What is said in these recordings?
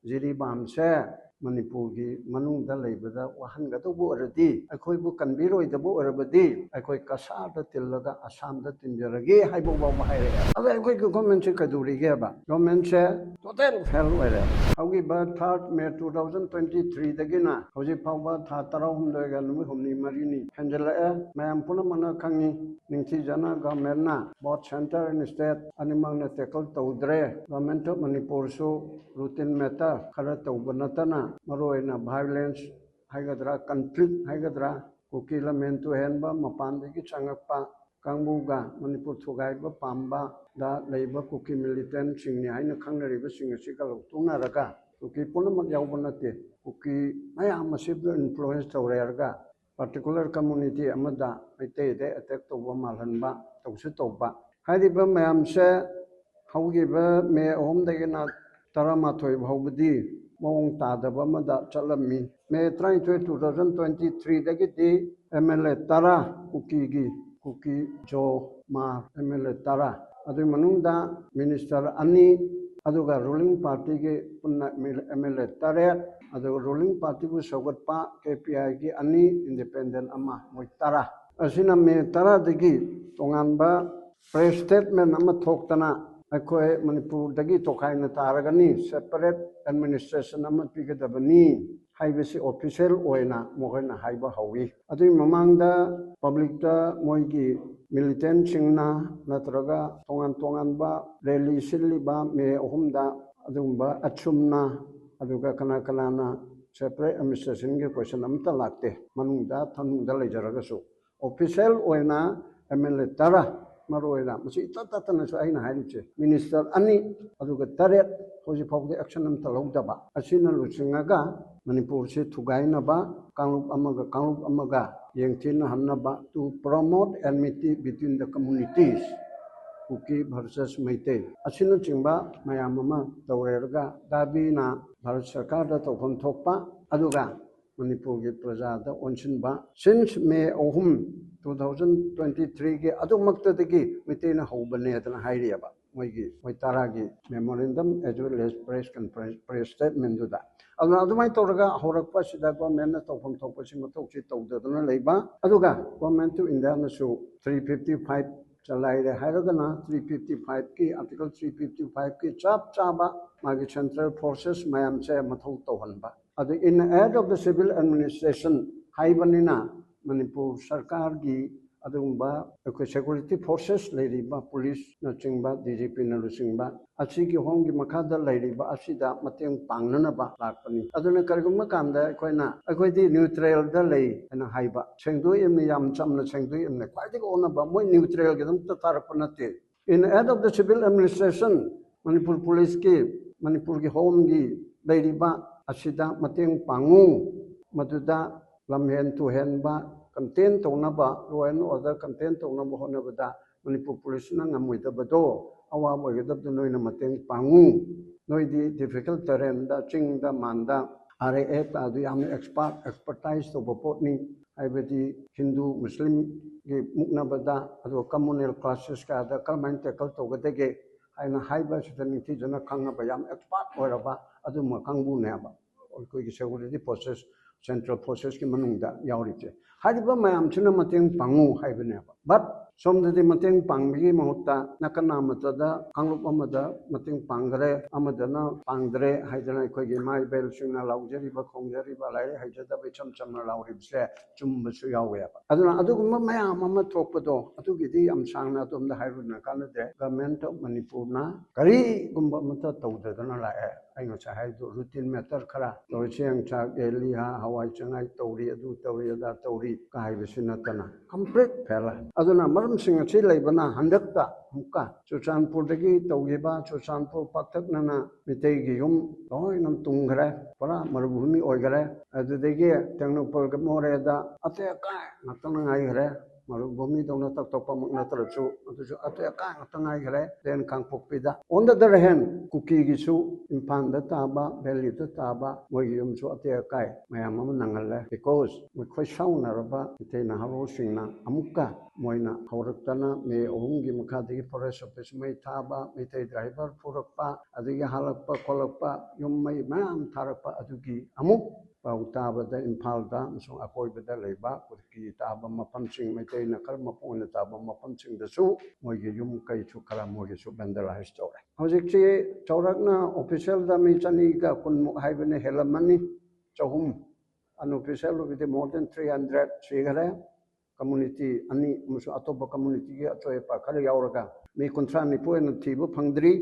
जिरीबाम से मणिपुर की मनुंग दा लेबदा वाहनगदबु अरदी अखोयबु कन्बिरोयदबु अरबदी अखोय कसादा तिल्लगा असम दा तिंजरगे हाइबो बाव हाइरे अबे अखोय गवर्नमेंट से कदुरिगे बा गवर्नमेंट से टोटल फेल ओइरे हौगी बा 3 मे 2023 दगिना हौजी फावबा था 13 गा नुमि हमनि मरिनि हेंजलाए मयाम पुनमना खंगी निंथि जना गवर्नमेंट ना बोथ सेंटर एंड स्टेट अनिमंगना टेकल तौद्रे government of Manipur so routine matter खरा तौबनतना मरोयना वायलेंस हाइगद्रा कन्फ्लिक्ट हाइगद्रा कुकी लमेन तो हेनबा मपानदगी चंगपा कांगबुगा मणिपुर थुगाइबा पांबा दा लेबा कुकी मिलिटेंट सिंगनि हाइना खंगरिबा सिंगसि गलौतुनारगा कुकी पुनमक यावबनते कुकी मयाम मसिब इन्फ्लुएंस तौरेरगा particular community amada maitei de attack tawba malhanba tawsu tawba haidiba mayam se haugiba me ohom dagina taramathoi bhaubadi mong tadaba amada chalammi me 23 2023 dagiti MLA tara kuki jo ma MLA tara adu manungda minister ani aduga ruling party ge punna MLA tare aduga ruling party bu sogatpa KPI gi ani independent ama moi tara asina me tara dagi tonganba press statement ama thoktana akhoi manipur dagi tokhaina taragani separate administration ama pigadabani haibasi official oina mohoina haiba hawi adui mamangda public da moigi militant singna natraga tongan ba rally silliba me ohumda adumba achumna aduga kana na separate administration ge question amta lakte manungda thanungda lejaragasu official oina MLA tara maroina masi tatatana su aina hairuche minister ani aduga taret hoji phawde action amta lawdaba asina lusingaga manipur se thugaina ba kangup amaga yengthina hannaba to promote enmity between the communities kuki versus maite asina chingba mayam ama tawrerga dabina bharat sarkar da tokhon thokpa aduga manipur ge praja da onsinba since May 2023 ge adumakta dagi mitena hobane adana hairiaba moi taragi memorandum as well as press conference press statement da aduna adumai toraga horakpa sida government na tokhon thokpasi matokchi tawdadana leiba aduga government to india na su 355 चलाइरे हाइरगना 355 की article 355 की चाबा मागी central forces मयाम से मथौ तौहनबा अदु in aid of the civil administration हाइबनिना मणिपुर सरकार की अदुंबा अखो सिक्योरिटी फोर्सेस लेरिबा पुलिस न चिंगबा डीजीपी न रुसिंगबा असी की होम की मखादा लेरिबा असीदा मतेंग पांगननबा लाकपनी अदुना करगुम कामदा अखोइना अखोइदि न्यूट्रल दा लेइ अना हाइबा सेंगदु एम याम चमना सेंगदु एम ने क्वाइदि ओनबा मोय न्यूट्रल के दम तारपनते in aid of the civil administration Manipur police की मणिपुर की होम की लेरिबा असीदा मतेंग पांगु मदुदा लमहेन तुहेनबा कंटेन तौनबा लॉ एंड ऑर्डर कंटेन तौनबा होनबदा मणिपुर पुलिस ना ngमोइदबदो अवाब ओइगदबदो नोइना मतेंग पांगु नोइदि डिफिकल्ट टेरेन दा चिंग दा मानदा RAF आदि याम एक्सपर्टाइज तो बपोटनी हाइबदि हिंदू मुस्लिम गे मुकनबदा अदो कम्युनल क्लासेस का दा कमाइन टेकल तोगदगे हाइना हाइबा सिदनिथि जना खंगबा याम एक्सपर्ट ओरबा अदु मखंगबु नेबा ओइकोइ सिक्योरिटी फोर्सेस सेंट्रल फोर्सेस की मनुंगदा यावरिचे हाइबा मयाम छिना मतेंग पांगु हाइबनेबा बट सोमददि मतेंग पांगबी महत्ता नकना मतदा कांगलुप अमदा मतेंग पांगरे अमदना पांगद्रे हाइदना अखोइगे माइ बेल सिंगना लाउजरिबा खोंजरिबा लाइ हाइजदा बेचम चमना लाउरिबसे चुम्बसु यावेबा अदुना अदुगुम मयाम अमा थोकपदो अदुगिदि अमसांगना तोमदा हाइरुना कानदे गवर्नमेंट ऑफ मणिपुर ना करी गुम्बा मता तौददना लाए आइनो चाहाइदो रूटीन मैटर खरा तोइसेंग चाक एलिहा हवाई चंगाई तौरी अदु तौरी अदा तौरी काइबसिनतना कंप्लीट फेला अदुना मरम सिंग अछि लेबना हंदकता हुका चुचानपुर दगी तौगिबा चुचानपुर पाक्तकना मितेगी युम लोइनम तुंगरे परा मरुभूमि ओइगरे अदुदगी टेंगनोपल ग मोरेदा अते का नतन आइगरे ꯃꯔꯨꯚꯨꯃꯤ ꯗꯧꯅ ꯇꯧꯊꯣꯛꯄꯃꯛ ꯅꯠꯇ꯭ꯔꯁꯨ ꯑꯗꯨꯁꯨ ꯑꯇꯩ ꯑꯀꯥ ꯉꯥꯛꯇ ꯉꯥꯏꯈ꯭ꯔꯦ ꯗꯦꯟ ꯀꯥꯡꯄꯣꯛꯄꯤꯗ ꯑꯣꯟ ꯗ ꯑꯗꯔ ꯍꯦꯟ ꯀꯨꯀꯤꯒꯤꯁꯨ ꯏꯝꯐꯥꯜꯗ ꯇꯥꯕ ꯚꯦꯂꯤꯗ ꯇꯥꯕ ꯃꯣꯏꯒꯤ ꯌꯨꯝꯁꯨ ꯑꯇꯩ ꯑꯀꯥꯏ ꯃꯌꯥꯝ ꯑꯃ ꯅꯪꯍꯜꯂꯦ ꯕꯤꯀꯣꯖ ꯃꯈꯣꯏ ꯁꯥꯎꯅꯔꯕ ꯃꯩꯇꯩ ꯅꯍꯥꯔꯣꯜꯁꯤꯡꯅ ꯑꯃꯨꯛꯀ ꯃꯣꯏꯅ ꯍꯧꯔꯛꯇꯅ ꯃꯦ 3ꯒꯤ ꯃꯈꯥꯗꯒꯤ ꯐꯣꯔꯦꯁ ꯑꯣꯐꯤꯁ ꯃꯩ ꯊꯥꯕ ꯃꯩꯇꯩ ꯗ꯭ꯔꯥꯏꯚꯔ ꯐꯨꯔꯛꯄ ꯑꯗꯒꯤ ꯍꯜꯂꯛꯄ ꯈꯣꯠꯂꯛꯄ ꯌꯨꯝ ꯃꯩ ꯃꯌꯥꯝ ꯊꯥꯔꯛꯄ ꯑꯗꯨꯒꯤ ꯑꯃꯨꯛ ꯄꯥꯎ ꯇꯥꯕꯗ ꯏꯝꯐꯥꯜꯗ ꯑꯃꯁꯨꯡ ꯑꯀꯣꯏꯕꯗ ꯂꯩꯕ ꯀꯨꯀꯤ ꯇꯥꯕ ꯃꯐꯝꯁꯤꯡ ꯃꯩꯇꯩꯅ ꯈꯔ ꯃꯄꯨꯡ ꯑꯣꯏꯅ ꯇꯥꯕ ꯃꯐꯝꯁꯤꯡꯗꯁꯨ ꯃꯣꯏꯒꯤ ꯌꯨꯝ ꯀꯩꯁꯨ ꯈꯔ ꯃꯣꯏꯒꯤꯁꯨ ꯚꯦꯟꯗꯦꯂꯥꯏꯁ ꯇꯧꯔꯦ ꯍꯧꯖꯤꯛꯁꯤ ꯆꯥꯎꯔꯥꯛꯅ ꯑꯣꯐꯤꯁꯤꯌꯦꯜꯗ ꯃꯤ 200ꯀꯨꯟꯃꯨꯛ ꯍꯥꯏꯕꯅꯤ ꯍꯦꯜꯂꯝꯃꯅꯤ 200 ꯑꯟꯑꯣꯐꯤꯁꯤꯌꯦꯜ ꯑꯣꯏꯕꯗꯤ ꯃꯣꯔ ꯗꯦꯟ 300 ꯁꯤꯈꯔꯦ ꯀꯝꯃꯨꯅꯤꯇꯤ ꯑꯅꯤ ꯑꯃꯁꯨꯡ ꯑꯇꯣꯞꯄ ꯀꯝꯃꯨꯅꯤꯇꯤꯒꯤ ꯑꯆꯣꯏ ꯑꯄꯥ ꯈꯔ ꯌꯥꯎꯔꯒ ꯃꯤ 30-40 ꯑꯣꯏꯅ ꯊꯤꯕ ꯐꯪꯗ꯭ꯔꯤ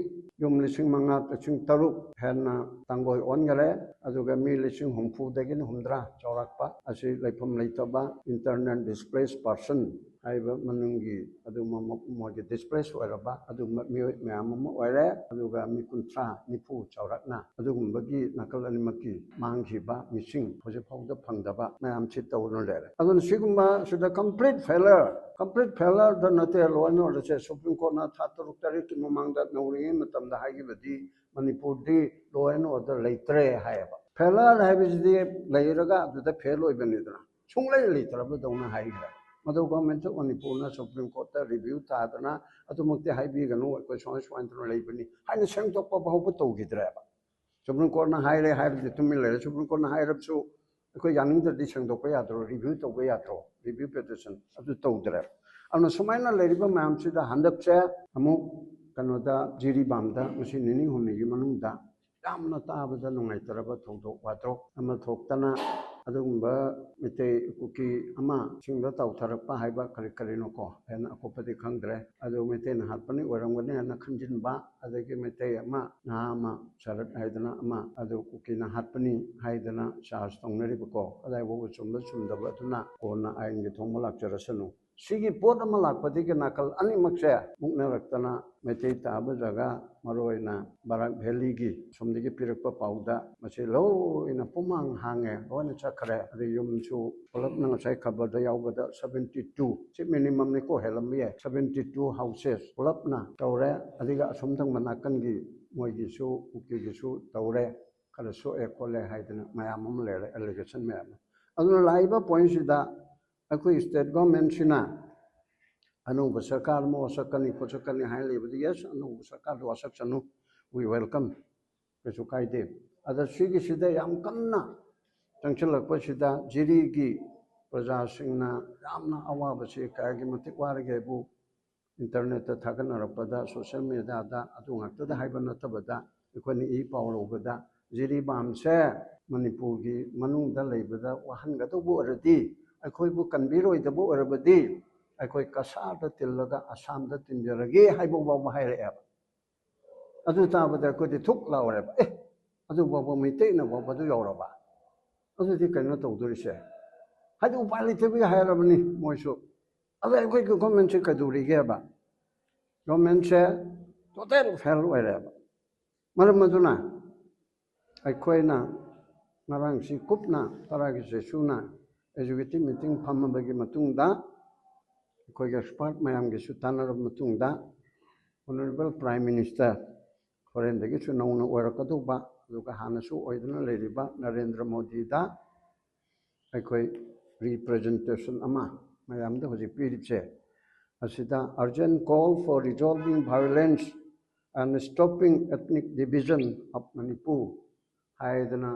ꯌꯨꯝ 5,000-6,000 ꯍꯦꯟꯅ ꯇꯥꯡꯒꯣꯏ ꯑꯣꯟꯈꯔꯦ ꯑꯗꯨꯒ ꯃꯤ 70,000ꯗꯒꯤꯅ 70 ꯆꯥꯎꯔꯥꯛꯄ ꯑꯁꯤ ꯂꯩꯐꯝ ꯂꯩꯇꯕ ꯏꯟꯇꯔꯅꯦꯜ ꯗꯤꯁꯄ꯭ꯂꯦꯁ ꯄꯥꯔꯁꯟ ꯍꯥꯏꯕ ꯃꯅꯨꯡꯒꯤ ꯑꯗꯨꯒꯨꯝꯕ ꯃꯣꯏꯒꯤ ꯗꯤꯁꯄ꯭ꯂꯦꯁ ꯑꯣꯏꯔꯕ ꯑꯗꯨꯒꯨꯝꯕ ꯃꯤꯑꯣꯏ ꯃꯌꯥꯝ ꯑꯃ ꯑꯣꯏꯔꯦ ꯑꯗꯨꯒ ꯃꯤ 30-40 ꯆꯥꯎꯔꯥꯛꯅ ꯑꯗꯨꯒꯨꯝꯕꯒꯤ ꯅꯥꯀꯜ ꯑꯅꯤꯃꯛꯀꯤ ꯃꯥꯡꯈꯤꯕ ꯃꯤꯁꯤꯡ ꯍꯧꯖꯤꯛ ꯐꯥꯎꯕꯗ ꯐꯪꯗꯕ ꯃꯌꯥꯝꯁꯤ ꯇꯧꯗꯨꯅ ꯂꯩꯔꯦ ꯑꯗꯨꯅ ꯁꯤꯒꯨꯝꯕ ꯁꯤꯗ ꯀꯝꯄ꯭ꯂꯤꯠ ꯐꯦꯂꯔꯗ ꯅꯠꯇꯦ ꯂꯣ ꯑꯦꯟ ꯑꯣꯔꯗꯔꯁꯦ ꯁꯨꯄ꯭ꯔꯤꯝ ꯀꯣꯔꯠꯅ ꯊꯥ 6-8ꯀꯤ ꯃꯃꯥꯡꯗ ꯅꯧꯔꯤꯉꯩ ꯃꯇꯝꯗ ꯍꯥꯏꯈꯤꯕꯗꯤ ꯃꯅꯤꯄꯨꯔꯗꯤ ꯂꯣ ꯑꯦꯟ ꯑꯣꯔꯗꯔ ꯂꯩꯇ꯭ꯔꯦ ꯍꯥꯏꯌꯦꯕ ꯐꯦꯂꯔ ꯍꯥꯏꯕꯁꯤꯗꯤ ꯂꯩꯔꯒ ꯑꯗꯨꯗ ꯐꯦꯜ ꯑꯣꯏꯕꯅꯤꯗꯅ ꯁꯨꯡꯂꯩ ꯂꯩꯇ꯭ꯔꯕꯗꯧꯅ ꯍꯥꯏꯈ꯭ꯔꯦ ꯃꯗꯨ ꯒꯣꯔꯃꯦꯟꯠ ꯑꯣꯐ ꯃꯅꯤꯄꯨꯔꯅ ꯁꯨꯄ꯭ꯔꯤꯝ ꯀꯣꯔꯠꯇ ꯔꯤꯚ꯭ꯌꯨ ꯇꯥꯗꯅ ꯑꯗꯨꯃꯛꯇꯤ ꯍꯥꯏꯕꯤꯒꯅꯨ ꯑꯩꯈꯣꯏ ꯁꯨꯃꯥꯏꯅ ꯇꯧꯅ ꯂꯩꯕꯅꯤ ꯍꯥꯏꯅ ꯁꯦꯡꯗꯣꯛꯄ ꯐꯥꯎꯕ ꯇꯧꯈꯤꯗ꯭ꯔꯦꯕ ꯁꯨꯄ꯭ꯔꯤꯝ ꯀꯣꯔꯠꯅ ꯍꯥꯏꯔꯦ ꯍꯥꯏꯕꯗꯤ ꯇꯨꯃꯤꯟ ꯂꯩꯔꯦ ꯁꯨꯄ꯭ꯔꯤꯝ ꯀꯣꯔꯠꯅ ꯍꯥꯏꯔꯕꯁꯨ ꯑꯩꯈꯣꯏ ꯌꯥꯅꯤꯡꯗ꯭ꯔꯗꯤ ꯁꯦꯡꯗꯣꯛꯄ ꯌꯥꯗ꯭ꯔꯣ ꯔꯤꯚ꯭ꯌꯨ ꯇꯧꯕ ꯌꯥꯗ꯭ꯔꯣ ꯔꯤꯚ꯭ꯌꯨ ꯄꯦꯇꯤꯁꯟ ꯑꯗꯨ ꯇꯧꯗ꯭ꯔꯦ ꯑꯗꯨꯅ ꯁꯨꯃꯥꯏꯅ ꯂꯩꯔꯤꯕ ꯃꯌꯥꯝꯁꯤꯗ ꯍꯟꯗꯛꯁꯦ ꯑꯃꯨꯛ ꯀꯩꯅꯣꯗ ꯖꯤꯔꯤꯕꯥꯝꯗ ꯉꯁꯤ 9-10ꯅꯤꯒꯤ ꯃꯅꯨꯡꯗ ꯌꯥꯝꯅ ꯇꯥꯕꯗ ꯅꯨꯡꯉꯥꯏꯇꯔꯕ ꯊꯧꯗꯣꯛ ꯋꯥꯊꯣꯛ ꯑꯃ ꯊꯣꯛꯇꯅ ꯑꯗꯨꯒꯨꯝꯕ ꯃꯩꯇꯩ ꯀꯨꯀꯤ ꯑꯃ ꯁꯤꯡꯗ ꯇꯧꯊꯔꯛꯄ ꯍꯥꯏꯕ ꯀꯔꯤꯅꯣꯀꯣ ꯍꯦꯟꯅ ꯑꯀꯨꯞꯄꯗꯤ ꯈꯪꯗ꯭ꯔꯦ ꯑꯗꯨ ꯃꯩꯇꯩꯅ ꯍꯥꯠꯄꯅꯤ ꯑꯣꯏꯔꯝꯒꯅꯤ ꯍꯥꯏꯅ ꯈꯟꯖꯤꯟꯕ ꯑꯗꯒꯤ ꯃꯩꯇꯩ ꯑꯃ ꯅꯍꯥ ꯑꯃ ꯁꯔꯠ ꯍꯥꯏꯗꯅ ꯑꯃ ꯑꯗꯨ ꯀꯨꯀꯤꯅ ꯍꯥꯠꯄꯅꯤ ꯍꯥꯏꯗꯅ ꯆꯥꯔꯖ ꯇꯧꯅꯔꯤꯕꯀꯣ ꯀꯗꯥꯏꯐꯥꯎꯕ ꯆꯨꯝꯕ ꯆꯨꯝꯗꯕ ꯑꯗꯨꯅ ꯀꯣꯟꯅ ꯑꯥꯏꯟꯒꯤ ꯊꯣꯡꯕ ꯂꯥꯛꯆꯔꯁꯅꯨ ꯁꯤꯒꯤ ꯄꯣꯠ ꯑꯃ ꯂꯥꯛꯄꯗꯒꯤ ꯅꯥꯀꯜ ꯑꯅꯤꯃꯛꯁꯦ ꯃꯨꯛꯅꯔꯛꯇꯅ ꯃꯩꯇꯩ ꯇꯥꯕ ꯖꯒꯥ ꯃꯔꯨꯑꯣꯏꯅ ꯕꯔꯥꯛ ꯚꯦꯂꯤꯒꯤ ꯁꯣꯝꯗꯒꯤ ꯄꯤꯔꯛꯄ ꯄꯥꯎꯗ ꯃꯁꯤ ꯂꯣꯏꯅ ꯄꯨꯝꯍꯥꯡ ꯍꯥꯡꯉꯦ ꯂꯣꯏꯅ ꯆꯠꯈ꯭ꯔꯦ ꯑꯗꯩ ꯌꯨꯝꯁꯨ ꯄꯨꯂꯞꯅ ꯉꯁꯥꯏ ꯈꯕꯔꯗ ꯌꯥꯎꯕꯗ 72 ꯁꯤ ꯃꯤꯅꯤꯃꯝꯅꯤꯀꯣ ꯍꯦꯜꯂꯝꯕ ꯌꯥꯏ 72 ꯍꯥꯎꯁꯦꯁ ꯄꯨꯂꯞꯅ ꯇꯧꯔꯦ ꯑꯗꯨꯒ ꯑꯁꯣꯝꯊꯪꯕ ꯅꯥꯀꯟꯒꯤ ꯃꯣꯏꯒꯤꯁꯨ ꯀꯨꯀꯤꯒꯤꯁꯨ ꯇꯧꯔꯦ ꯈꯔ ꯁꯣꯛꯑꯦ ꯈꯣꯠꯂꯦ ꯍꯥꯏꯗꯅ ꯃꯌꯥꯝ ꯑꯃ ꯂꯩꯔꯦ ꯑꯦꯂꯤꯒꯦꯁꯟ ꯃꯌꯥꯝ ꯑꯃ ꯑꯗꯨꯅ ꯂꯥꯛꯏꯕ ꯄꯣꯏꯟꯁꯤꯗ ꯑꯩꯈꯣꯏ ꯁ꯭ꯇꯦꯠ ꯒꯣꯔꯃꯦꯟꯠꯁꯤꯅ ꯑꯅꯧꯕ ꯁꯔꯀꯥꯔ ꯑꯃ ꯋꯥꯁꯛꯀꯅꯤ ꯈꯣꯠꯁꯛꯀꯅꯤ ꯍꯥꯏꯅ ꯂꯩꯕꯗꯤ ꯌꯦꯁ ꯑꯅꯧꯕ ꯁꯔꯀꯥꯔꯗ ꯋꯥꯁꯛꯁꯅꯨ ꯋꯤ ꯋꯦꯜꯀꯝ ꯀꯩꯁꯨ ꯀꯥꯏꯗꯦ ꯑꯗ ꯁꯤꯒꯤꯁꯤꯗ ꯌꯥꯝ ꯀꯟꯅ ꯆꯪꯁꯤꯜꯂꯛꯄꯁꯤꯗ ꯖꯤꯔꯤꯒꯤ ꯄ꯭ꯔꯖꯥꯁꯤꯡꯅ ꯌꯥꯝꯅ ꯑꯋꯥꯕꯁꯤ ꯀꯌꯥꯒꯤ ꯃꯇꯤꯛ ꯋꯥꯔꯒꯦꯕꯨ ꯏꯟꯇꯔꯅꯦꯠꯇ ꯊꯥꯒꯠꯅꯔꯛꯄꯗ ꯁꯣꯁꯤꯌꯦꯜ ꯃꯦꯗꯤꯌꯥꯗ ꯑꯗꯨ ꯉꯥꯛꯇꯗ ꯍꯥꯏꯕ ꯅꯠꯇꯕꯗ ꯑꯩꯈꯣꯏꯅ ꯏ ꯄꯥꯎ ꯂꯧꯕꯗ ꯖꯤꯔꯤꯕꯥꯝꯁꯦ ꯃꯅꯤꯄꯨꯔꯒꯤ ꯃꯅꯨꯡꯗ ꯂꯩꯕꯗ ꯋꯥꯍꯟꯒꯗꯧꯕ ꯑꯣꯏꯔꯗꯤ ꯑꯩꯈꯣꯏꯕꯨ ꯀꯟꯕꯤꯔꯣꯏꯗꯕ ꯑꯣꯏꯔꯕꯗꯤ ꯑꯩꯈꯣꯏ ꯀꯁꯥꯔꯗ ꯇꯤꯜꯂꯒ ꯑꯁꯥꯝꯗ ꯇꯤꯟꯖꯔꯒꯦ ꯍꯥꯏꯕ ꯐꯥꯎꯕ ꯍꯥꯏꯔꯛꯑꯦꯕ ꯑꯗꯨ ꯇꯥꯕꯗ ꯑꯩꯈꯣꯏꯗꯤ ꯊꯨꯛ ꯂꯥꯎꯔꯦꯕ ꯑꯗꯨ ꯐꯥꯎꯕ ꯃꯩꯇꯩꯅ ꯐꯥꯎꯕ ꯑꯗꯨ ꯌꯧꯔꯕ ꯑꯗꯨꯗꯤ ꯀꯩꯅꯣ ꯇꯧꯗꯣꯔꯤꯁꯦ ꯍꯥꯏꯗꯤ ꯎꯄꯥꯏ ꯂꯩꯇꯕꯒꯤ ꯍꯥꯏꯔꯕꯅꯤ ꯃꯣꯏꯁꯨ ꯑꯗꯣ ꯑꯩꯈꯣꯏꯒꯤ ꯒꯣꯔꯃꯦꯟꯠꯁꯦ ꯀꯩꯗꯧꯔꯤꯒꯦꯕ ꯒꯣꯔꯃꯦꯟꯠꯁꯦ ꯇꯣꯇꯦꯜ ꯐꯦꯜ ꯑꯣꯏꯔꯦꯕ ꯃꯔꯝ ꯑꯗꯨꯅ ꯑꯩꯈꯣꯏꯅ ꯉꯔꯥꯡꯁꯤ ꯀꯨꯞꯅ ꯇꯔꯥꯒꯤ ꯆꯩꯁꯨꯅ ꯑꯦꯖꯨꯀꯦꯇꯤꯚ ꯃꯤꯇꯤꯡ ꯐꯝꯃꯕꯒꯤ ꯃꯇꯨꯡꯗ ꯑꯩꯈꯣꯏꯒꯤ ꯑꯦꯛꯁꯄꯥꯔꯠ ꯃꯌꯥꯝꯒꯤꯁꯨ ꯇꯥꯟꯅꯔꯕ ꯃꯇꯨꯡꯗ ꯑꯣꯅꯔꯦꯕꯜ ꯄ꯭ꯔꯥꯏꯝ ꯃꯤꯅꯤꯁꯇꯔ ꯐꯣꯔꯦꯟꯗꯒꯤꯁꯨ ꯅꯧꯅ ꯑꯣꯏꯔꯛꯀꯗꯧꯕ ꯑꯗꯨꯒ ꯍꯥꯟꯅꯁꯨ ꯑꯣꯏꯗꯨꯅ ꯂꯩꯔꯤꯕ ꯅꯔꯦꯟꯗ꯭ꯔ ꯃꯣꯗꯤꯗ ꯑꯩꯈꯣꯏ ꯔꯤꯄ꯭ꯔꯖꯦꯟꯇꯦꯁꯟ ꯑꯃ ꯃꯌꯥꯝꯗ ꯍꯧꯖꯤꯛ ꯄꯤꯔꯤꯕꯁꯦ ꯑꯁꯤꯗ urgent call for resolving violence and stopping ethnic division of Manipur ꯍꯥꯏꯗꯅ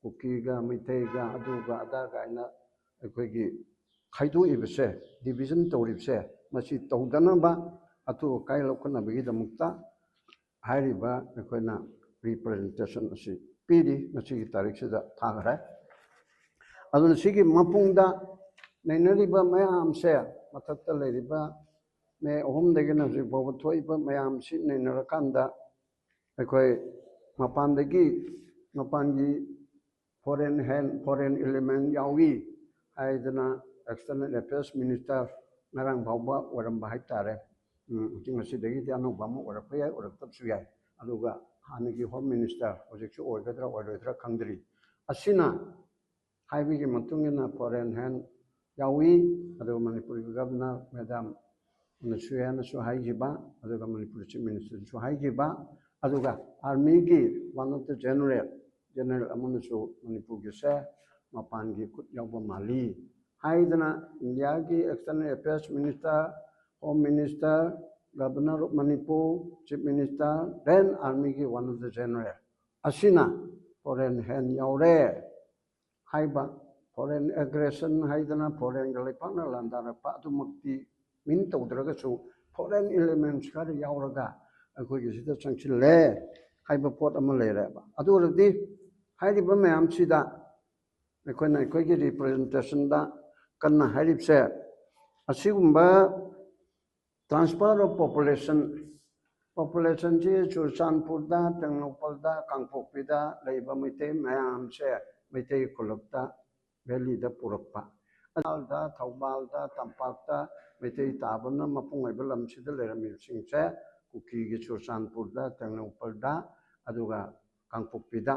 ꯀꯨꯀꯤꯒ ꯃꯩꯇꯩꯒ ꯑꯗꯨꯒ ꯑꯗꯥ ꯀꯥꯏꯅ ꯑꯩꯈꯣꯏꯒꯤ ꯈꯥꯏꯗꯣꯛꯏꯕꯁꯦ ꯗꯤꯕꯤꯖꯟ ꯇꯧꯔꯤꯕꯁꯦ ꯃꯁꯤ ꯇꯧꯗꯅꯕ ꯑꯊꯨ ꯑꯀꯥꯏ ꯂꯧꯈꯠꯅꯕꯒꯤꯗꯃꯛꯇ ꯍꯥꯏꯔꯤꯕ ꯑꯩꯈꯣꯏꯅ ꯔꯤꯄ꯭ꯔꯖꯦꯟꯇꯦꯁꯟ ꯑꯁꯤ ꯄꯤꯔꯤ ꯉꯁꯤꯒꯤ ꯇꯥꯔꯤꯛꯁꯤꯗ ꯊꯥꯈ꯭ꯔꯦ ꯑꯗꯨꯅ ꯁꯤꯒꯤ ꯃꯄꯨꯡꯗ ꯅꯩꯅꯔꯤꯕ ꯃꯌꯥꯝꯁꯦ ꯃꯊꯛꯇ ꯂꯩꯔꯤꯕ ꯃꯦ 3ꯗꯒꯤꯅ ꯍꯧꯖꯤꯛ ꯐꯥꯎꯕ ꯊꯣꯛꯏꯕ ꯃꯌꯥꯝꯁꯤ ꯅꯩꯅꯔꯀꯥꯟꯗ ꯑꯩꯈꯣꯏ ꯃꯄꯥꯟꯒꯤ ꯐꯣꯔꯦꯟ ꯏꯂꯤꯃꯦꯟ ꯌꯥꯎꯏ ꯍꯥꯏꯗꯅ ꯑꯦꯛꯁꯇꯔꯅꯦꯜ ꯑꯦꯐꯤꯌꯔꯁ ꯃꯤꯅꯤꯁꯇꯔ ꯉꯔꯥꯡ ꯐꯥꯎꯕ ꯑꯣꯏꯔꯝꯕ ꯍꯥꯏꯇꯥꯔꯦ ꯉꯁꯤꯗꯒꯤꯗꯤ ꯑꯅꯧꯕ ꯑꯃ ꯑꯣꯏꯔꯛꯄ ꯌꯥꯏ ꯑꯣꯏꯔꯛꯇꯕꯁꯨ ꯌꯥꯏ ꯑꯗꯨꯒ ꯍꯥꯟꯅꯒꯤ ꯍꯣꯝ ꯃꯤꯅꯤꯁꯇꯔ ꯍꯧꯖꯤꯛꯁꯨ ꯑꯣꯏꯒꯗ꯭ꯔꯥ ꯑꯣꯏꯔꯣꯏꯗ꯭ꯔꯥ ꯈꯪꯗ꯭ꯔꯤ ꯑꯁꯤꯅ ꯍꯥꯏꯕꯒꯤ ꯃꯇꯨꯡ ꯏꯟꯅ foreign yawi adu Manipur Governor Madam Nasuya Nasu Haigiba adu Manipur Chief Minister Su Haigiba aduga army gi one of the general amunusu Manipur gi se mapan gi kut yawba mali haidana India gi external affairs minister home minister governor of Manipur chief minister then army gi one of the general asina foreign hand yaure haiba foreign aggression haidana foreign galipana landara pa tu mukti min tawdraga su foreign elements kar yauraga ꯑꯩꯈꯣꯏꯒꯤ ꯁꯤꯗ ꯆꯪꯁꯤꯜꯂꯦ ꯍꯥꯏꯕ ꯄꯣꯠ ꯑꯃ ꯂꯩꯔꯦꯕ ꯑꯗꯨ ꯑꯣꯏꯔꯗꯤ ꯍꯥꯏꯔꯤꯕ ꯃꯌꯥꯝꯁꯤꯗ ꯑꯩꯈꯣꯏꯅ ꯑꯩꯈꯣꯏꯒꯤ ꯔꯤꯄ꯭ꯔꯖꯦꯟꯇꯦꯁꯟꯗ ꯀꯟꯅ ꯍꯥꯏꯔꯤꯕꯁꯦ ꯑꯁꯤꯒꯨꯝꯕ ꯇ꯭ꯔꯥꯟꯁꯐꯔ ꯑꯣꯐ ꯄꯣꯄꯨꯂꯦꯁꯟꯁꯤ ꯆꯨꯔꯆꯥꯟꯄꯨꯔꯗ ꯇꯦꯡꯅꯧꯄꯜꯗ ꯀꯥꯡꯄꯣꯛꯄꯤꯗ ꯂꯩꯕ ꯃꯩꯇꯩ ꯃꯌꯥꯝꯁꯦ ꯃꯩꯇꯩ ꯈꯨꯜꯂꯛꯇ ꯚꯦꯂꯤꯗ ꯄꯨꯔꯛꯄ ꯊꯧꯕꯥꯜꯗ ꯇꯝꯄꯥꯛꯇ ꯃꯩꯇꯩ ꯇꯥꯕꯅ ꯃꯄꯨꯡ ꯑꯣꯏꯕ ꯂꯝꯁꯤꯗ ꯂꯩꯔꯝꯃꯤꯕꯁꯤꯡꯁꯦ ꯀꯨꯀꯤꯒꯤ ꯆꯨꯔꯆꯥꯟꯄꯨꯔꯗ ꯇꯦꯡꯅꯧꯄꯜꯗ ꯑꯗꯨꯒ ꯀꯥꯡꯄꯣꯛꯄꯤꯗ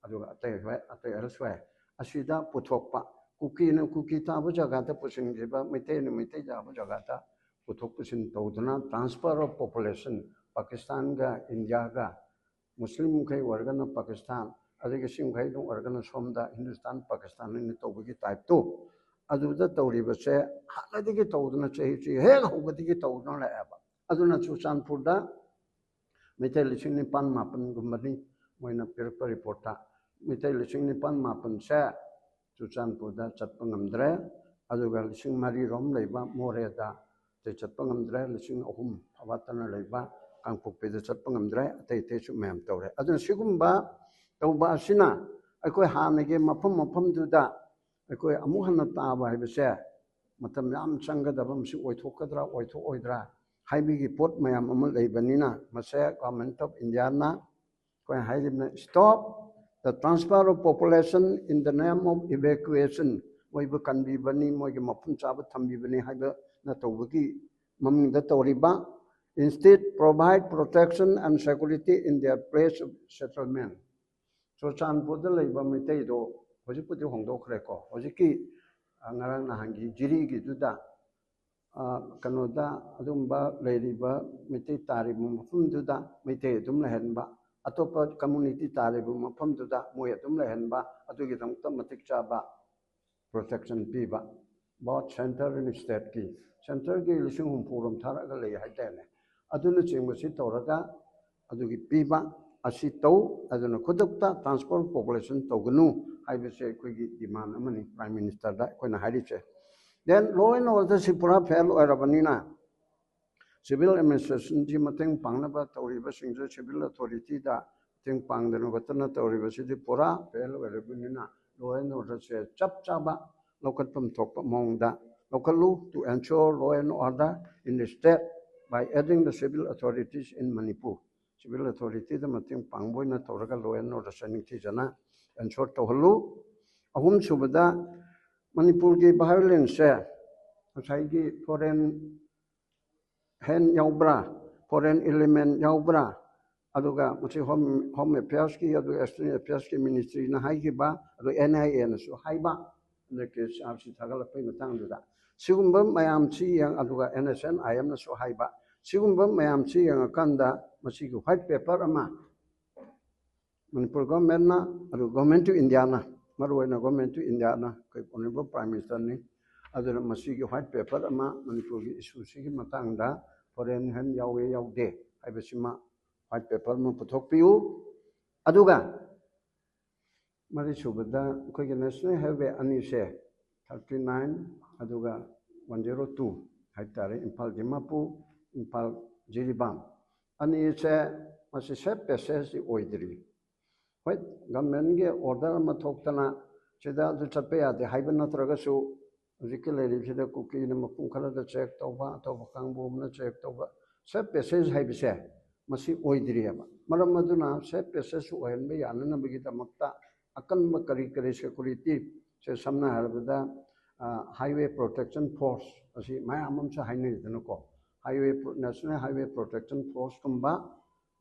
ꯑꯗꯨꯒ ꯑꯇꯩ ꯑelsewhere ꯑꯁꯤꯗ ꯄꯨꯊꯣꯛꯄ ꯀꯨꯀꯤꯅ ꯀꯨꯀꯤ ꯇꯥꯕ ꯖꯒꯥꯗ ꯄꯨꯁꯤꯟꯈꯤꯕ ꯃꯩꯇꯩꯅ ꯃꯩꯇꯩ ꯇꯥꯕ ꯖꯒꯥꯗ ꯄꯨꯊꯣꯛ ꯄꯨꯁꯤꯟ ꯇꯧꯗꯨꯅ ꯇ꯭ꯔꯥꯟꯁꯐꯔ ꯑꯣꯐ ꯄꯣꯄꯨꯂꯦꯁꯟ ꯄꯥꯀꯤꯁꯇꯥꯟꯒ ꯏꯟꯗꯤꯌꯥꯒ ꯃꯨꯁꯂꯤꯝꯈꯩ ꯑꯣꯏꯔꯒꯅ ꯄꯥꯀꯤꯁꯇꯥꯟ ꯑꯗꯒꯤ ꯁꯤꯡꯈꯩꯗ ꯑꯣꯏꯔꯒꯅ ꯁꯣꯝꯗ ꯍꯤꯟꯗꯨꯁꯇꯥꯟ ꯄꯥꯀꯤꯁꯇꯥꯟ ꯑꯣꯏꯅ ꯇꯧꯕꯒꯤ ꯇꯥꯏꯞꯇꯣ ꯑꯗꯨꯗ ꯇꯧꯔꯤꯕꯁꯦ ꯍꯥꯟꯅꯗꯒꯤ ꯇꯧꯗꯨꯅ ꯆꯍꯤ ꯍꯦꯛ ꯍꯧꯕꯗꯒꯤ ꯇꯧꯗꯨꯅ ꯂꯥꯛꯑꯦꯕ ꯑꯗꯨꯅ ꯆꯨꯔꯆꯥꯟꯄꯨꯔꯗ ꯃꯩꯇꯩ 9,000-9,000 ꯃꯣꯏꯅ ꯄꯤꯔꯛꯄ ꯔꯤꯄꯣꯔꯠꯇ ꯃꯩꯇꯩ 9,000-9,000ꯁꯦ ꯆꯨꯔꯆꯥꯟꯄꯨꯔꯗ ꯆꯠꯄ ꯉꯝꯗ꯭ꯔꯦ ꯑꯗꯨꯒ 3,000 ꯂꯩꯕ ꯃꯣꯔꯦꯗ ꯆꯠꯄ ꯉꯝꯗ꯭ꯔꯦ 3,000 ꯐꯥꯎꯕꯇꯅ ꯂꯩꯕ ꯀꯥꯡꯄꯣꯛꯄꯤꯗ ꯆꯠꯄ ꯉꯝꯗ꯭ꯔꯦ ꯑꯇꯩꯁꯨ ꯃꯌꯥꯝ ꯇꯧꯔꯦ ꯑꯗꯨꯅ ꯁꯤꯒꯨꯝꯕ ꯇꯧꯕ ꯑꯁꯤꯅ ꯑꯩꯈꯣꯏ ꯍꯥꯟꯅꯒꯤ ꯃꯐꯝꯗꯨꯗ ꯑꯩꯈꯣꯏ ꯑꯃꯨꯛ ꯍꯟꯅ ꯇꯥꯕ ꯍꯥꯏꯕꯁꯦ ꯃꯇꯝ ꯌꯥꯝ ꯆꯪꯒꯗꯕ ꯃꯁꯤ ꯑꯣꯏꯊꯣꯛꯀꯗ꯭ꯔꯥ ꯑꯣꯏꯊꯣꯛꯑꯣꯏꯗ꯭ꯔꯥ ꯍꯥꯏꯕꯒꯤ ꯄꯣꯠ ꯃꯌꯥꯝ ꯑꯃ ꯂꯩꯕꯅꯤꯅ ꯃꯁꯦ ꯒꯚꯔꯟꯃꯦꯟꯠ ꯑꯣꯐ ꯏꯟꯗꯤꯌꯥꯅ ꯑꯩꯈꯣꯏ ꯍꯥꯏꯔꯤꯕꯅ ꯁ꯭ꯇꯣꯞ ꯗ ꯇ꯭ꯔꯥꯟꯁꯐꯔ ꯑꯣꯐ ꯄꯣꯄꯨꯂꯦꯁꯟ ꯏꯟ ꯗ ꯅꯦꯝ ꯑꯣꯐ ꯏꯚꯦꯀꯨꯋꯦꯁꯟ ꯃꯣꯏꯕꯨ ꯀꯟꯕꯤꯕꯅꯤ ꯃꯣꯏꯒꯤ ꯃꯐꯝ ꯆꯥꯕ ꯊꯝꯕꯤꯕꯅꯤ ꯍꯥꯏꯕꯅ ꯇꯧꯕꯒꯤ ꯃꯃꯤꯡꯗ ꯇꯧꯔꯤꯕ instead provide protection and security in their place of settlement ꯆꯨꯔꯆꯥꯟꯄꯨꯔꯗ ꯂꯩꯕ ꯃꯩꯇꯩꯗꯣ ꯍꯧꯖꯤꯛꯄꯨꯗꯤ ꯍꯣꯡꯗꯣꯛꯈ꯭ꯔꯦꯀꯣ ꯍꯧꯖꯤꯛꯀꯤ ꯉꯔꯥꯡ ꯅꯍꯥꯟꯒꯤ ꯖꯤꯔꯤꯒꯤꯗꯨꯗ ꯀꯩꯅꯣꯗ ꯑꯗꯨꯝꯕ ꯂꯩꯔꯤꯕ ꯃꯩꯇꯩ ꯇꯥꯔꯤꯕ ꯃꯐꯝꯗꯨꯗ ꯃꯩꯇꯩ ꯑꯗꯨꯝ ꯂꯩꯍꯟꯕ ꯑꯇꯣꯞꯄ ꯀꯝꯃꯨꯅꯤꯇꯤ ꯇꯥꯔꯤꯕ ꯃꯐꯝꯗꯨꯗ ꯃꯣꯏ ꯑꯗꯨꯝ ꯂꯩꯍꯟꯕ ꯑꯗꯨꯒꯤꯗꯃꯛꯇ ꯃꯇꯤꯛ ꯆꯥꯕ ꯄ꯭ꯔꯣꯇꯦꯛꯁꯟ ꯄꯤꯕ ꯕꯣꯠ ꯁꯦꯟꯇꯔ ꯑꯦꯟ ꯁ꯭ꯇꯦꯠꯀꯤ ꯁꯦꯟꯇꯔꯒꯤ 50,000 ꯊꯥꯔꯛꯑꯒ ꯂꯩ ꯍꯥꯏꯇꯥꯔꯦ ꯑꯗꯨꯅꯆꯤꯡꯕꯁꯤ ꯇꯧꯔꯒ ꯑꯗꯨꯒꯤ ꯄꯤꯕ ꯑꯁꯤ ꯇꯧ ꯑꯗꯨꯅ ꯈꯨꯗꯛꯇ ꯇ꯭ꯔꯥꯟꯁꯐꯔ ꯄꯣꯄꯨꯂꯦꯁꯟ ꯇꯧꯒꯅꯨ ꯍꯥꯏꯕꯁꯦ ꯑꯩꯈꯣꯏꯒꯤ ꯗꯤꯃꯥꯟ ꯑꯃꯅꯤ ꯄ꯭ꯔꯥꯏꯝ ꯃꯤꯅꯤꯁꯇꯔꯗ ꯑꯩꯈꯣꯏꯅ ꯍꯥꯏꯔꯤꯁꯦ ꯗꯦꯟ ꯂꯣ ꯑꯦꯟ ꯑꯣꯔꯗꯔꯁꯤ ꯄꯨꯔꯥ ꯐꯦꯜ ꯑꯣꯏꯔꯕꯅꯤꯅ ꯁꯤꯚꯤꯜ ꯑꯦꯗꯃꯤꯅꯤꯁꯇ꯭ꯔꯦꯁꯟꯁꯤ ꯃꯇꯦꯡ ꯄꯥꯡꯅꯕ ꯇꯧꯔꯤꯕꯁꯤꯡꯁꯨ ꯁꯤꯚꯤꯜ ꯑꯣꯊꯣꯔꯤꯇꯤꯗ ꯃꯇꯦꯡ ꯄꯥꯡꯗꯅ ꯈꯣꯠꯇꯅ ꯇꯧꯔꯤꯕꯁꯤꯗꯤ ꯄꯨꯔꯥ ꯐꯦꯜ ꯑꯣꯏꯔꯕꯅꯤꯅ ꯂꯣ ꯑꯦꯟ ꯑꯣꯔꯗꯔꯁꯦ ꯆꯞ ꯆꯥꯕ ꯂꯧꯈꯠꯐꯝ ꯊꯣꯛꯄ ꯃꯑꯣꯡꯗ ꯂꯧꯈꯠꯂꯨ ꯇꯨ ꯑꯦꯟꯁꯣꯔ ꯂꯣ ꯑꯦꯟ ꯑꯣꯔꯗꯔ ꯏꯟ ꯗ state by adding the civil authorities in Manipur. Civil authority the mating pangboina toraga law and order sanitizana and short to hulu. Ahum subada Manipur gi violence saigi foreign hand yaubra, foreign element yaubra, aduga musi home affairs ki adu external affairs ki ministry na haigi ba adu NIA na su haiba the case absi thagala pai matang duda. Sigumba mayamchi yang aduga NSN IM na so haiba sigumba mayamchi yang akanda masigu white paper ama Manipur government na adu government to India na maruina government to India na kai honorable prime minister ni aduna masigi white paper ama Manipur gi issue sigi matangda foreign hand yawe yaude haibasima white paper ma puthokpiu aduga mari subada koi national highway ani se 39 aduga 102 haitare Impal Dimapur Impal Jiribam ani se masi se passage oidri hoi government ge order ma thoktana sida du chape ya de haiban natraga su zikilari sida kuki na mapung khala da check tawba tawba kangbo na check tawba se passage haibise masi oidri aba maram maduna se passage ohenbe yanana bigi tamakta akan ma kari security se samna harbada highway protection force asi mayamam sa hainai danako highway national highway protection force kumba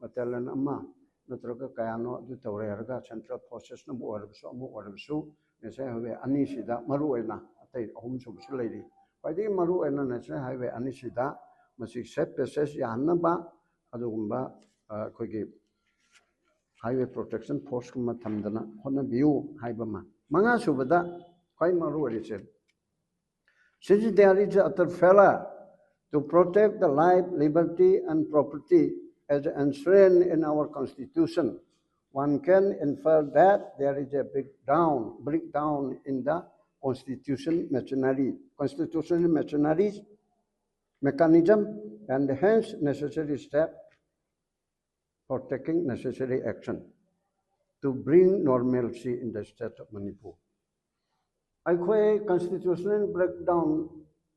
battalion amma natraga kayano du tawre harga central forces na bo arabsu national highway ani sida maru oina अतई अहम सूबसु लेरी ख्वाइदगी मरु ओइना national highway अनिसिदा मसी safe passage यानबा अदुगुम्बा अखोइगी हाईवे प्रोटेक्शन फोर्स कुमा थमदना होनबियु हाइबमा मंगा सुबदा ख्वाइ मरु ओरिसे Subsidiary utter failure to protect the life, liberty, and property as enshrined in our Constitution, one can infer that there is a breakdown in the constitutional mechanism, and hence necessary step for taking necessary action to bring normalcy in the state of Manipur. अखोई constitutional breakdown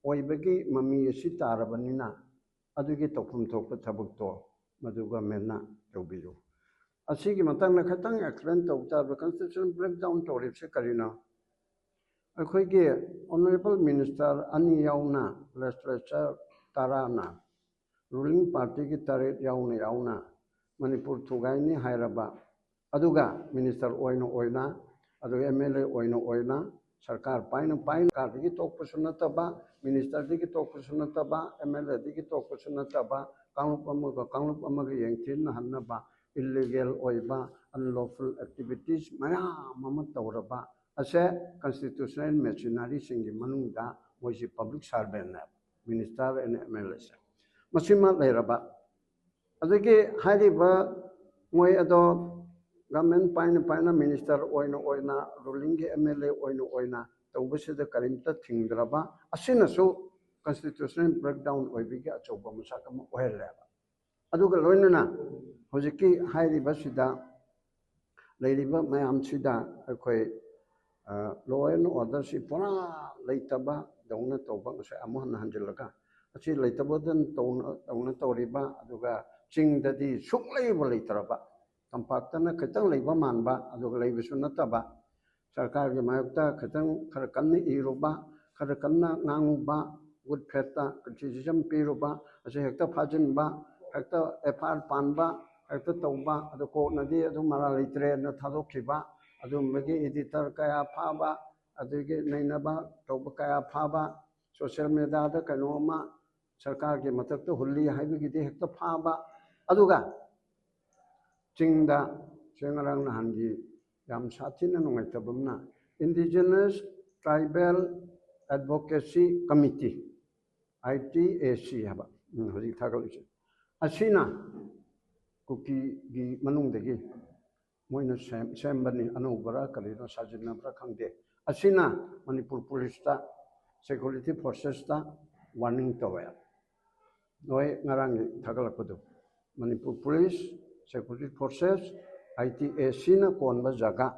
ओइबगी mummy असि तारबनिना अदुगी तोफम थोप थबुक्तो मदुगा मेना तौबिजो असिगी Matang खतंग explain तौता constitutional breakdown तोरिसे करिना अखोइगी honorable minister अनि याउना legislature Tarana ruling party की तारे याउना Manipur थुगाइनी हायरबा अदुगा minister ओइना अदुगा MLA ओइना सरकार पाइन कारदिगी तोकपसु नतबा मिनिस्टर दिगी तोकपसु नतबा MLA दिगी तोकपसु नतबा कांगलुप अमग यंगथिन हन्नबा इल्लीगल ओइबा अनलॉफुल एक्टिविटीज मयाम अम तौरबा असे कॉन्स्टिट्यूशनल मेशिनरी सिंगी मनुंगदा मोइसि public servant minister and MLA से मसिमा लेरबा अदगी हारिबा मोइ अदो गवर्नमेंट पाइन मिनिस्टर ओइना रूलिंग के MLA ओइना तौबसिदा करिमता थिंगद्रबा असिनसु कॉन्स्टिट्यूशनल ब्रेकडाउन ओइबिगे अचौबा मसाकम ओहेलेबा अदुगा लोइनना होजिकी हाइरिबसिदा लेरिबा मयामसिदा अखोइ लॉ एंड ऑर्डर सि पुरा लेतबा दौना तौबा से अमहन हंजलगा अछि लेतबदन तौना तौरिबा अदुगा चिंगददी सुक्लैबा लेतरबा तंपाक्तना खतंग लेबा मानबा अदुगा लेबसु नतबा सरकार के मायक्ता खतंग खर कन्न इरुबा खर कन्न नांगुबा गुड फेता क्रिटिसिज्म पिरुबा असे हेक्ता फाजिनबा हेक्ता FR पानबा हेक्ता तौबा अदु कोनदी अदु मरा लेत्रे न थादोखिबा अदु मगे एडिटर कया फाबा अदुगे नैनबा तौबा कया फाबा सोशल मीडिया दा कनोमा सरकार के मतक हुल्ली हाइबगिदि हेक्ता फाबा अदुगा चिंगदा सेंगरांग नहानगी याम साथिना नुंगाइतबमना indigenous tribal advocacy committee ITAC हबा हजि थागलिसे असिना कुकी गी मनुंगदगी मोइना सेमबनी अनौबरा कलिनो साजिनबरा खंगदे असिना मणिपुर पुलिस ता सिक्योरिटी फोर्सेस ता वार्निंग तवे नोय ngarang थागलकदो Manipur police Security Forces ITAC na konba jaga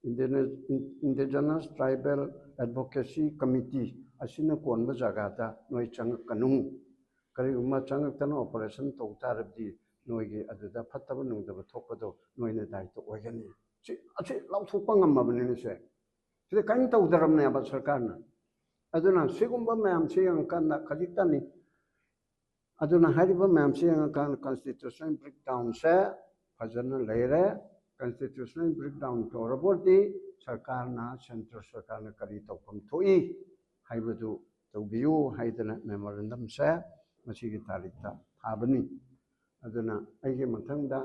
Indigenous Tribal Advocacy Committee asina konba jaga ta noi chang kanung kari umma chang tan operation to tarabdi noi gi aduda phattaba nungdaba thokpado noi na dai to ogani chi lau thokpa ngamma bani se sile kain ta udaram ne ba sarkar na aduna sigumba mayam chi ang kan na khaditani aduna hariba ma'am से kan constitutional breakdown से फजन लेरे constitutional breakdown तोरबोती सरकार ना central सरकार ना करी तौफम थोई हाइबदु तौबियु हाइदना memorandum से मसीगी तारीखता थाबनी अदुना आइगे मथंगदा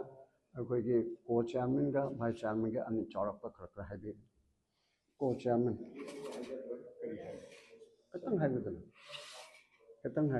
अखोइगे को चेयरमैन गा वाइस चेयरमैन गा अनि चौरकपा खरखर हाइबे को चेयरमैन कतंग हाइबदु कतंग